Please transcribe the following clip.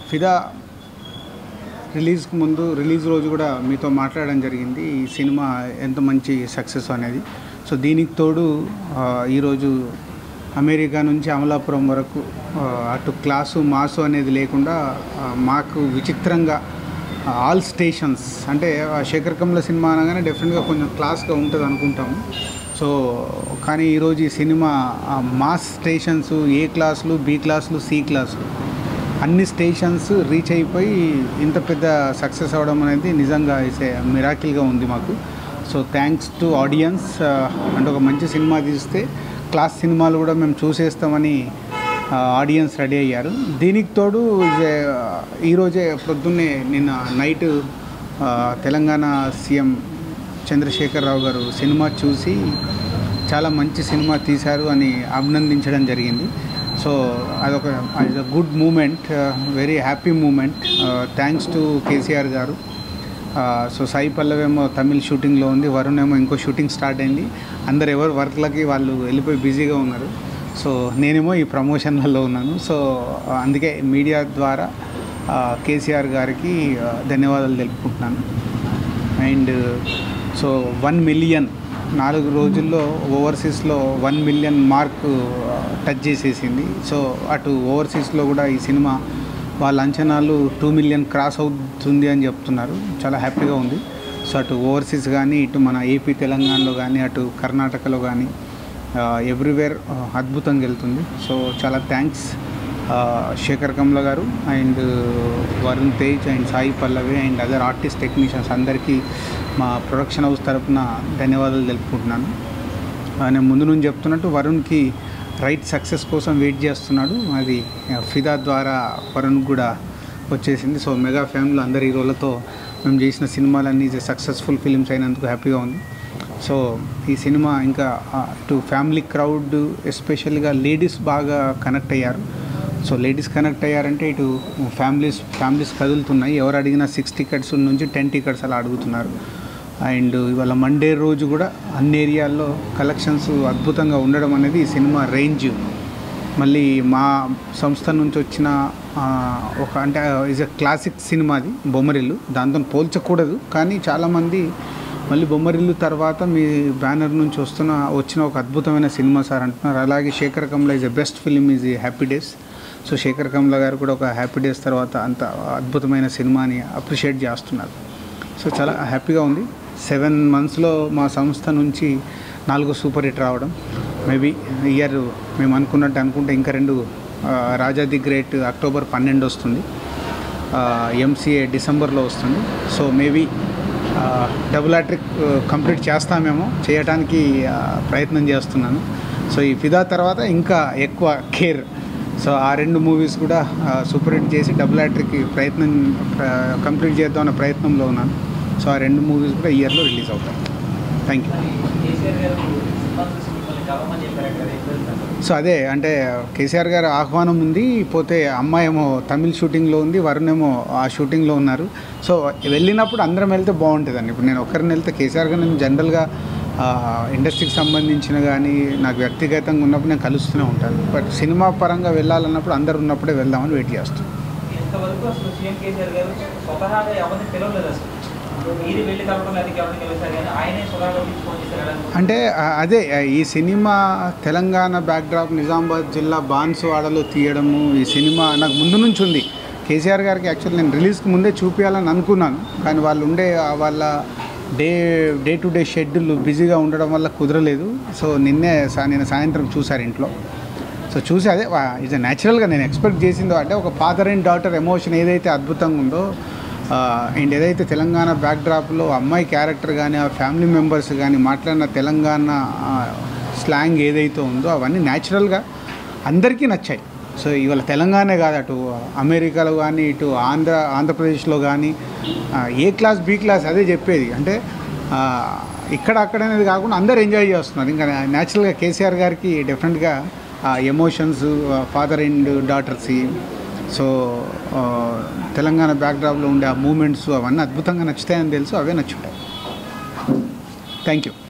ఫిదా రిలీజ్కి ముందు రిలీజ్ రోజు కూడా మీతో మాట్లాడడం జరిగింది ఈ సినిమా ఎంత మంచి సక్సెస్ అనేది. సో దీనికి తోడు ఈరోజు అమెరికా నుంచి అమలాపురం వరకు అటు క్లాసు మాసు అనేది లేకుండా మాకు విచిత్రంగా ఆల్ స్టేషన్స్ అంటే శేఖర్ కమ్ల సినిమా అనగానే డెఫినెట్గా కొంచెం క్లాస్గా ఉంటుంది అనుకుంటాము. సో కానీ ఈరోజు ఈ సినిమా మాస్ స్టేషన్స్ ఏ క్లాసులు, బి క్లాసులు, సి క్లాసులు అన్ని స్టేషన్స్ రీచ్ అయిపోయి ఇంత పెద్ద సక్సెస్ అవ్వడం అనేది నిజంగా మిరాకిల్గా ఉంది మాకు. So thanks to audience. అంటే ఒక మంచి సినిమా తీస్తే క్లాస్ సినిమాలు కూడా మేము చూసేస్తామని ఆడియన్స్ రెడీ అయ్యారు. దీనికి తోడు ఈరోజే పొద్దున్నే నిన్న నైట్ తెలంగాణ సీఎం చంద్రశేఖరరావు గారు సినిమా చూసి చాలా మంచి సినిమా తీశారు అని అభినందించడం జరిగింది. సో అదొక good moment, very happy moment. Thanks to KCR గారు. సో సాయి పల్లవి ఏమో తమిళ్ షూటింగ్లో ఉంది, వరుణ్ ఏమో ఇంకో షూటింగ్ స్టార్ట్ అయింది. అందరు ఎవరు వర్క్లకి వాళ్ళు వెళ్ళిపోయి బిజీగా ఉన్నారు. సో నేనేమో ఈ ప్రమోషన్లలో ఉన్నాను. సో అందుకే మీడియా ద్వారా కేసీఆర్ గారికి ధన్యవాదాలు తెలుపుకుంటున్నాను. అండ్ సో 1 మిలియన్ 4 రోజుల్లో ఓవర్సీస్లో 1 మిలియన్ మార్క్ టచ్ చేసేసింది. సో అటు ఓవర్సీస్లో కూడా ఈ సినిమా వాళ్ళ అంచనాలు 2 మిలియన్ క్రాస్ అవుతుంది అని చెప్తున్నారు. చాలా హ్యాపీగా ఉంది. సో అటు ఓవర్సీస్ కానీ, ఇటు మన ఏపీ తెలంగాణలో కానీ, అటు కర్ణాటకలో కానీ ఎవ్రీవేర్ అద్భుతంగా వెళ్తుంది. సో చాలా థ్యాంక్స్ శేఖర్ కమ్ల గారు and Varun Tej and Sai Pallavi and other artist technicians అందరికీ మా ప్రొడక్షన్ హౌస్ తరఫున ధన్యవాదాలు తెలుపుకుంటున్నాను. నేను ముందు నుంచి చెప్తున్నట్టు వరుణ్కి రైట్ సక్సెస్ కోసం వెయిట్ చేస్తున్నాడు. అది ఫిదా ద్వారా వరుణ్ కూడా వచ్చేసింది. సో మెగా ఫ్యామిలీ అందరి హీరోలతో మేము చేసిన సినిమాలన్నీ సక్సెస్ఫుల్ ఫిలిమ్స్ అయినందుకు హ్యాపీగా ఉంది. సో ఈ సినిమా ఇంకా ఇటు ఫ్యామిలీ క్రౌడ్ ఎస్పెషల్గా లేడీస్ బాగా కనెక్ట్ అయ్యారు. సో లేడీస్ కనెక్ట్ అయ్యారంటే ఇటు ఫ్యామిలీస్ కదులుతున్నాయి. ఎవరు అడిగినా 6 టికెట్స్ నుంచి 10 టికెట్స్ అలా అడుగుతున్నారు. అండ్ ఇవాళ మండే రోజు కూడా అన్ని ఏరియాల్లో కలెక్షన్స్ అద్భుతంగా ఉండడం అనేది ఈ సినిమా రేంజ్. మళ్ళీ మా సంస్థ నుంచి వచ్చిన ఒక అంటే ఈజ్ ఎ క్లాసిక్ సినిమా అది బొమ్మరిల్లు, దాంతో పోల్చకూడదు. కానీ చాలామంది మళ్ళీ బొమ్మరిల్లు తర్వాత మీ బ్యానర్ నుంచి వచ్చిన ఒక అద్భుతమైన సినిమా సార్ అంటున్నారు. అలాగే Sekhar Kammula is a best film is Happy Days. So Sekhar Kammula గారు కూడా ఒక హ్యాపీ డేస్ తర్వాత అంత అద్భుతమైన సినిమాని అప్రిషియేట్ చేస్తున్నారు. సో చాలా హ్యాపీగా ఉంది. 7 monthsలో మా సంస్థ నుంచి 4 సూపర్ హిట్ రావడం. మేబీ ఇయర్ మేము అనుకుంటే ఇంకా 2 రాజా ది గ్రేట్ అక్టోబర్ 12 వస్తుంది, ఎంసీఏ డిసెంబర్లో వస్తుంది. So maybe double hat-trick complete చేస్తామేమో, చేయడానికి ప్రయత్నం చేస్తున్నాను. సో ఈ ఫిదా తర్వాత ఇంకా ఎక్కువ కేర్. సో ఆ 2 మూవీస్ కూడా సూపర్ హిట్ చేసి డబుల్ హ్యాట్రిక్ కంప్లీట్ చేద్దామన్న ప్రయత్నంలో ఉన్నాను. సో ఆ 2 మూవీస్ కూడా ఇయర్లో రిలీజ్ అవుతాయి. Thank you. సో అదే అంటే కేసీఆర్ గారు ఆహ్వానం ఉంది, పోతే అమ్మాయి ఏమో తమిళ్ షూటింగ్లో ఉంది, వరుణ్ ఏమో ఆ షూటింగ్లో ఉన్నారు. సో వెళ్ళినప్పుడు అందరం వెళ్తే బాగుంటుందండి. ఇప్పుడు నేను ఒక్కరిని వెళ్తే కేసీఆర్ గారు నేను జనరల్గా ఇండస్ట్రీకి సంబంధించిన కానీ నాకు వ్యక్తిగతంగా ఉన్నప్పుడు నేను కలుస్తూనే ఉంటాను. బట్ సినిమా పరంగా వెళ్ళాలన్నప్పుడు అందరు ఉన్నప్పుడే వెళ్దామని వెయిట్ చేస్తాను. అంటే అదే ఈ సినిమా తెలంగాణ బ్యాక్డ్రాప్ నిజామాబాద్ జిల్లా బాన్సువాడలో తీయడము ఈ సినిమా నాకు ముందు నుంచి ఉంది. కేసీఆర్ గారికి యాక్చువల్లీ నేను రిలీజ్కి ముందే చూపించాలని అనుకున్నాను, కానీ వాళ్ళు ఉండే వాళ్ళ డే టు డే షెడ్యూల్ బిజీగా ఉండడం వల్ల కుదరలేదు. సో నేను సాయంత్రం చూశారు ఇంట్లో. సో చూసి అదే ఇజ్ న్యాచురల్గా నేను ఎక్స్పెక్ట్ చేసిందో అంటే ఒక ఫాదర్ అండ్ డాటర్ ఎమోషన్ ఏదైతే అద్భుతంగా ఉందో అండ్ ఏదైతే తెలంగాణ బ్యాక్డ్రాప్లో అమ్మాయి క్యారెక్టర్ కానీ ఆ ఫ్యామిలీ మెంబర్స్ కానీ మాట్లాడిన తెలంగాణ స్లాంగ్ ఏదైతే ఉందో అవన్నీ న్యాచురల్గా అందరికీ నచ్చాయి. సో ఇవాళ తెలంగాణ కాదు, అటు అమెరికాలో కానీ ఇటు ఆంధ్రప్రదేశ్లో కానీ ఏ క్లాస్ బి క్లాస్ అదే చెప్పేది. అంటే ఇక్కడ అక్కడ అనేది కాకుండా అందరు ఎంజాయ్ చేస్తున్నారు. ఇంకా న్యాచురల్గా కేసీఆర్ గారికి డెఫినెట్గా emotions father and daughters, so Telangana బ్యాక్డ్రాప్లో ఉండే ఆ మూమెంట్స్ అవన్నీ అద్భుతంగా నచ్చుతాయని తెలుసు, అవే నచ్చుతాయి. Thank you.